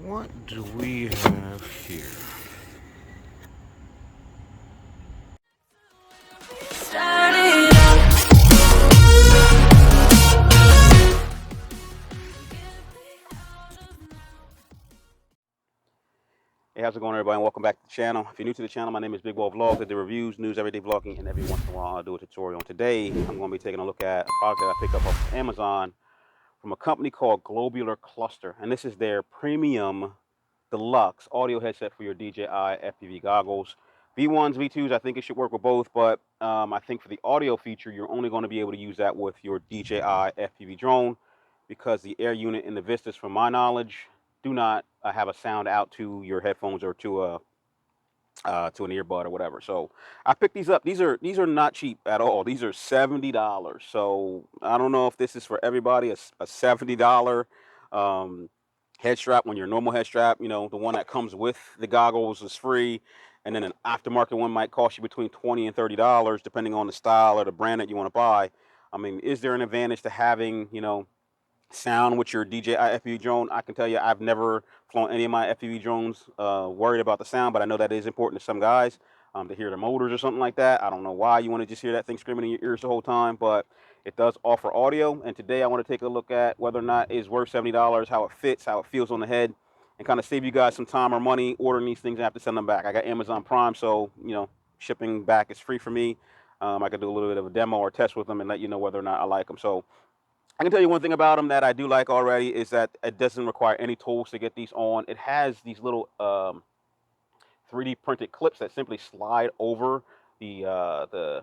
What do we have here? Hey, how's it going, everybody? And welcome back to the channel. If you're new to the channel, my name is Big Wall Vlogs. I do reviews, news, everyday vlogging, and every once in a while I'll do a tutorial. Today, I'm going to be taking a look at a product that I picked up off Amazon from a company called Globular Cluster. And this is their premium deluxe audio headset for your DJI FPV goggles. V1s, V2s, I think it should work with both, but I think for the audio feature, you're only going to be able to use that with your DJI FPV drone because the air unit and the Vistas, from my knowledge, do not have a sound out to your headphones or to an earbud or whatever. So I picked these up. These are not cheap at all. These are $70. So I don't know if this is for everybody. A $70 head strap, when your normal head strap, you know, the one that comes with the goggles, is free, and then an aftermarket one might cost you between $20 and $30 depending on the style or the brand that you want to buy. I mean, is there an advantage to having, you know, sound with your DJI FPV drone? I can tell you, I've never flown any of my FPV drones worried about the sound, but I know that is important to some guys to hear the motors or something like that. I don't know why you want to just hear that thing screaming in your ears the whole time, but it does offer audio. And today I want to take a look at whether or not it's worth $70, how it fits, how it feels on the head, and kind of save you guys some time or money ordering these things and have to send them back. I got Amazon Prime, so, you know, shipping back is free for me. I could do a little bit of a demo or test with them and let you know whether or not I like them. So I can tell you one thing about them that I do like already is that it doesn't require any tools to get these on. It has these little 3D printed clips that simply slide over the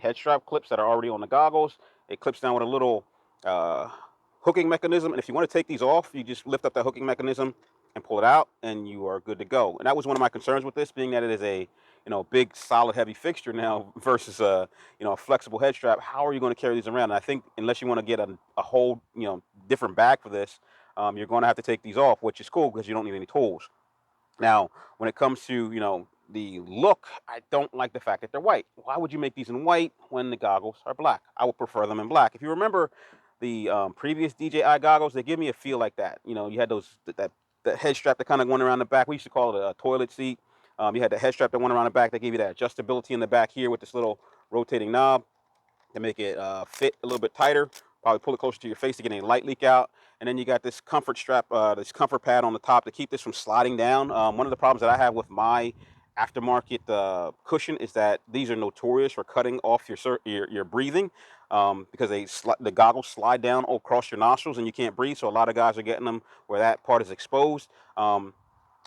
head strap clips that are already on the goggles. It clips down with a little uh, hooking mechanism, and if you want to take these off, you just lift up that hooking mechanism and pull it out, and you are good to go. And that was one of my concerns with this, being that it is a, you know, big, solid, heavy fixture now versus a, you know, a flexible head strap. How are you going to carry these around? And I think unless you want to get a whole, you know, different bag for this, you're going to have to take these off, which is cool because you don't need any tools. Now, when it comes to, you know, the look, I don't like the fact that they're white. Why would you make these in white when the goggles are black? I would prefer them in black. If you remember the previous DJI goggles, they give me a feel like that. You know, you had those that head strap that kind of went around the back. We used to call it a toilet seat. You had the head strap that went around the back that gave you that adjustability in the back here with this little rotating knob to make it fit a little bit tighter. Probably pull it closer to your face to get any light leak out. And then you got this comfort strap, this comfort pad on the top to keep this from sliding down. One of the problems that I have with my aftermarket cushion is that these are notorious for cutting off your breathing because the goggles slide down across your nostrils and you can't breathe. So a lot of guys are getting them where that part is exposed. I'm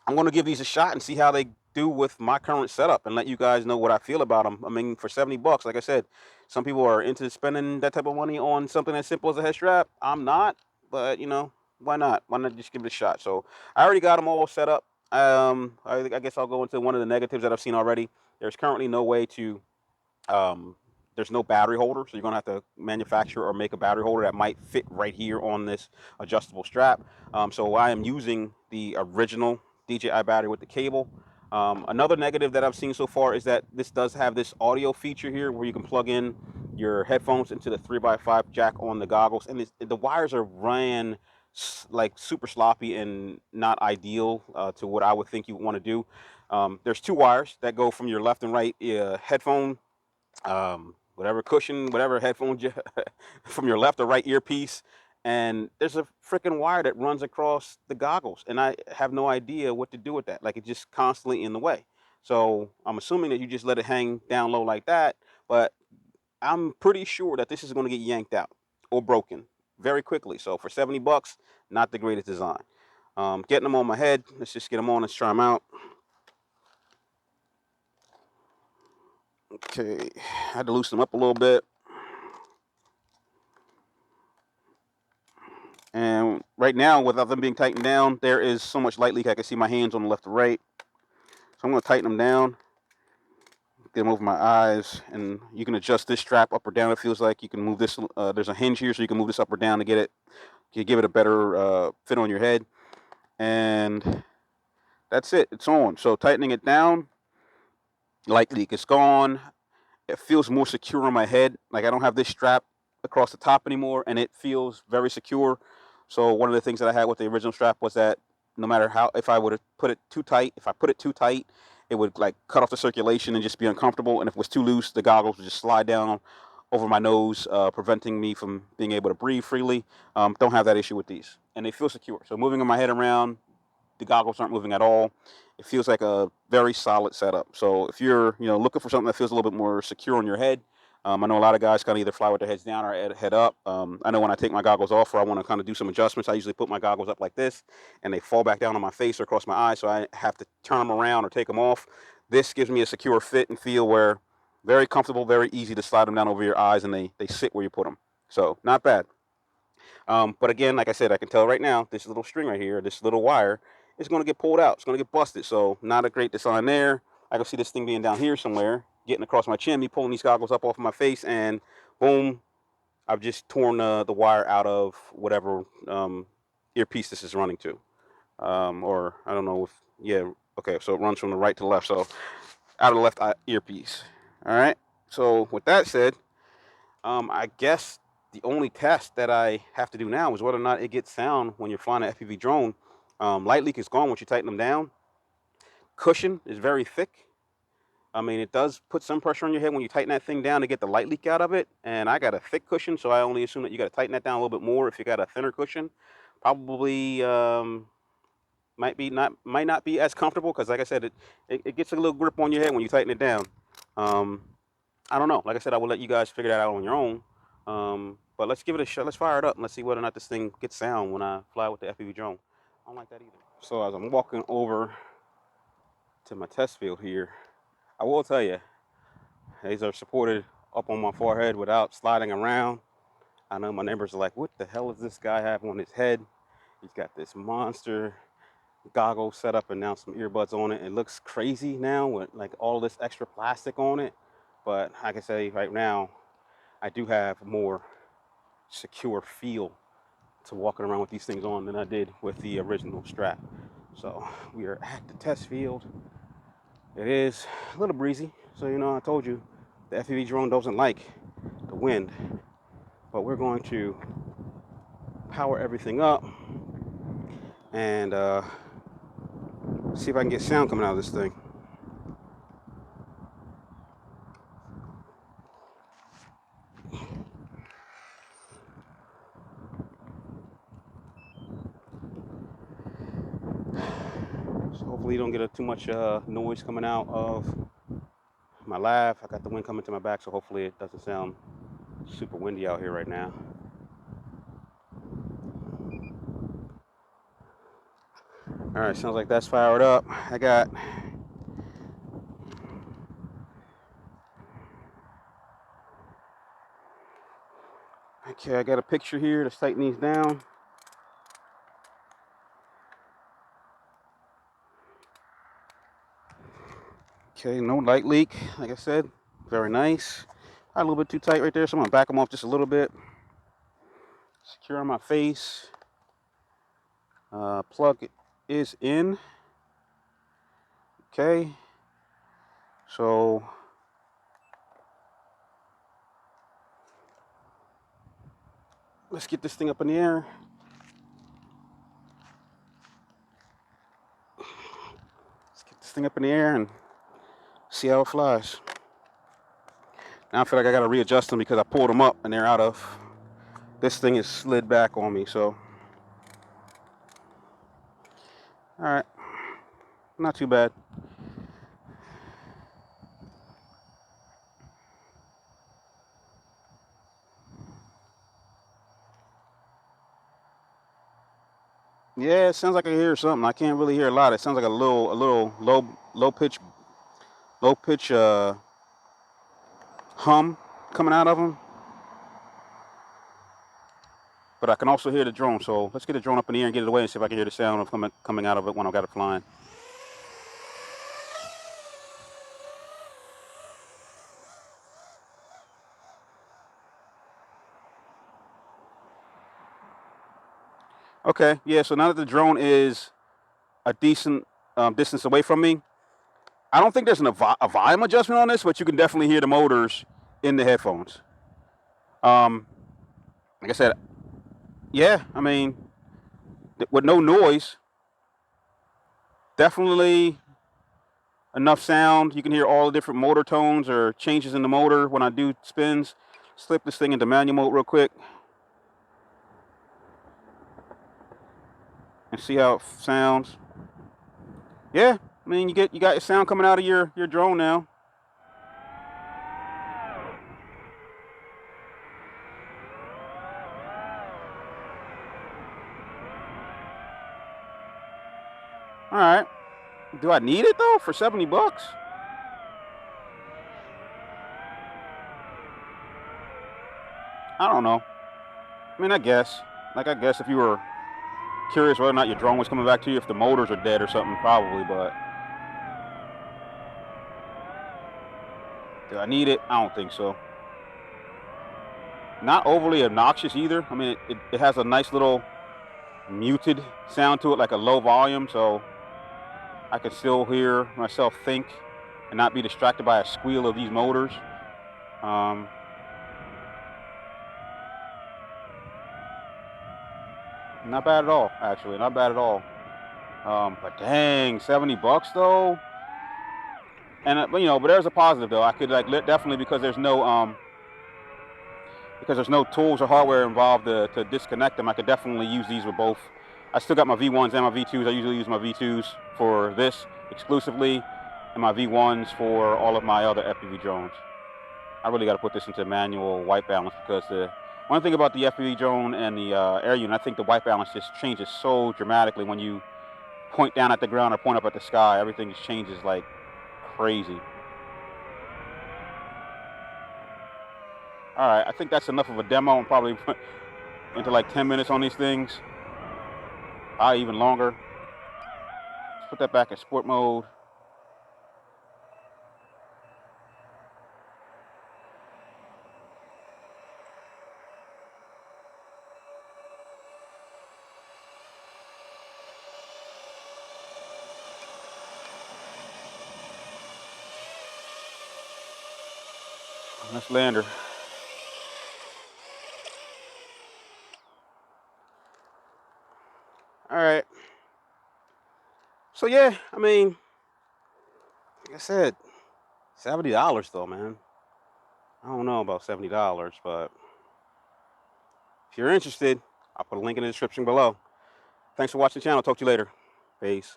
going to give these a shot and see how they do with my current setup and let you guys know what I feel about them. I mean, for 70 bucks, like I said, some people are into spending that type of money on something as simple as a head strap. I'm not, but you know, why not? Why not just give it a shot? So I already got them all set up. I guess I'll go into one of the negatives that I've seen already. There's currently no way to um, there's no battery holder, so you're gonna have to manufacture or make a battery holder that might fit right here on this adjustable strap. So I am using the original DJI battery with the cable. Another negative that I've seen so far is that this does have this audio feature here where you can plug in your headphones into the 3x5 jack on the goggles, and the wires are ran like super sloppy and not ideal to what I would think you want to do. There's two wires that go from your left and right headphone, whatever cushion, whatever headphones you from your left or right earpiece, and there's a freaking wire that runs across the goggles, and I have no idea what to do with that. Like, it's just constantly in the way. So I'm assuming that you just let it hang down low like that, but I'm pretty sure that this is going to get yanked out or broken very quickly. So for 70 bucks, not the greatest design. Getting them on my head. Let's just get them on. Let's try them out. Okay, I had to loosen them up a little bit. And right now, without them being tightened down, there is so much light leak I can see my hands on the left or right. So I'm going to tighten them down, get them over my eyes, and you can adjust this strap up or down. It feels like you can move this. There's a hinge here, so you can move this up or down to get it, to give it a better fit on your head. And that's it. It's on. So tightening it down, light leak is gone. It feels more secure on my head. Like, I don't have this strap across the top anymore, and it feels very secure. So one of the things that I had with the original strap was that no matter how, if I would have put it too tight, if I put it too tight, it would like cut off the circulation and just be uncomfortable. And if it was too loose, the goggles would just slide down over my nose, preventing me from being able to breathe freely. Don't have that issue with these, and they feel secure. So moving my head around, the goggles aren't moving at all. It feels like a very solid setup. So if you're, looking for something that feels a little bit more secure on your head, I know a lot of guys kind of either fly with their heads down or head up. I know when I take my goggles off or I want to kind of do some adjustments, I usually put my goggles up like this and they fall back down on my face or across my eyes, so I have to turn them around or take them off. This gives me a secure fit and feel where very comfortable, very easy to slide them down over your eyes, and they sit where you put them. So not bad. But again, like I said, I can tell right now, this little string right here, this little wire, is going to get pulled out. It's going to get busted. So not a great design there. I can see this thing being down here somewhere, getting across my chin, me pulling these goggles up off of my face, and boom, I've just torn the wire out of whatever earpiece this is running to. Or I don't know if, yeah, okay, so it runs from the right to the left. So out of the left earpiece. All right. So with that said, I guess the only test that I have to do now is whether or not it gets sound when you're flying an FPV drone. Light leak is gone once you tighten them down. Cushion is very thick. I mean, it does put some pressure on your head when you tighten that thing down to get the light leak out of it. And I got a thick cushion, so I only assume that you got to tighten that down a little bit more if you got a thinner cushion. Probably might not be as comfortable because, like I said, it gets a little grip on your head when you tighten it down. I don't know. Like I said, I will let you guys figure that out on your own. But let's give it a shot. Let's fire it up and let's see whether or not this thing gets sound when I fly with the FPV drone. I don't like that either. So as I'm walking over to my test field here, I will tell you, these are supported up on my forehead without sliding around. I know my neighbors are like, what the hell does this guy have on his head? He's got this monster goggle set up and now some earbuds on it. It looks crazy now with like all this extra plastic on it. But I can say right now, I do have a more secure feel to walking around with these things on than I did with the original strap. So we are at the test field. It is a little breezy. So, I told you the FPV drone doesn't like the wind. But we're going to power everything up and see if I can get sound coming out of this thing. So hopefully you don't get too much noise coming out of my lab. I got the wind coming to my back, so hopefully it doesn't sound super windy out here right now. All right, sounds like that's fired up. I got a picture here to tighten these down. Okay, no light leak, like I said, very nice. A little bit too tight right there, so I'm gonna back them off just a little bit. Secure on my face. Plug is in. Okay, so let's get this thing up in the air. Let's get this thing up in the air and see how it flies. Now I feel like I gotta readjust them because I pulled them up and they're out of. This thing is slid back on me, so. All right, not too bad. Yeah, it sounds like I hear something. I can't really hear a lot. It sounds like a little low pitch hum coming out of them. But I can also hear the drone. So let's get the drone up in the air and get it away and see if I can hear the sound of coming out of it when I got it flying. Okay, yeah. So now that the drone is a decent distance away from me, I don't think there's a volume adjustment on this, but you can definitely hear the motors in the headphones. Like I said, yeah, I mean, with no noise, Definitely enough sound. You can hear all the different motor tones or changes in the motor when I do spins. Slip this thing into manual mode real quick and see how it sounds. Yeah, I mean you got your sound coming out of your drone now. All right. Do I need it though for 70 bucks? I don't know. I mean, I guess if you were curious whether or not your drone was coming back to you, if the motors are dead or something, probably, but do I need it? I don't think so. Not overly obnoxious either. I mean, it has a nice little muted sound to it, like a low volume, so I can still hear myself think and not be distracted by a squeal of these motors. Not bad at all, actually. Not bad at all. But dang, 70 bucks though. And but there's a positive though. I could definitely, because there's no tools or hardware involved to disconnect them. I could definitely use these with both. I still got my V1s and my V2s. I usually use my V2s for this exclusively, and my V1s for all of my other FPV drones. I really got to put this into manual white balance, because the one thing about the FPV drone and the air unit, I think the white balance just changes so dramatically when you point down at the ground or point up at the sky. Everything just changes like crazy. All right, I think that's enough of a demo. I'm probably into like 10 minutes on these things. Even longer. Let's put that back in sport mode. Let's land her. All right. So yeah, I mean, like I said, $70 though, man. I don't know about $70, but if you're interested, I'll put a link in the description below. Thanks for watching the channel. Talk to you later. Peace.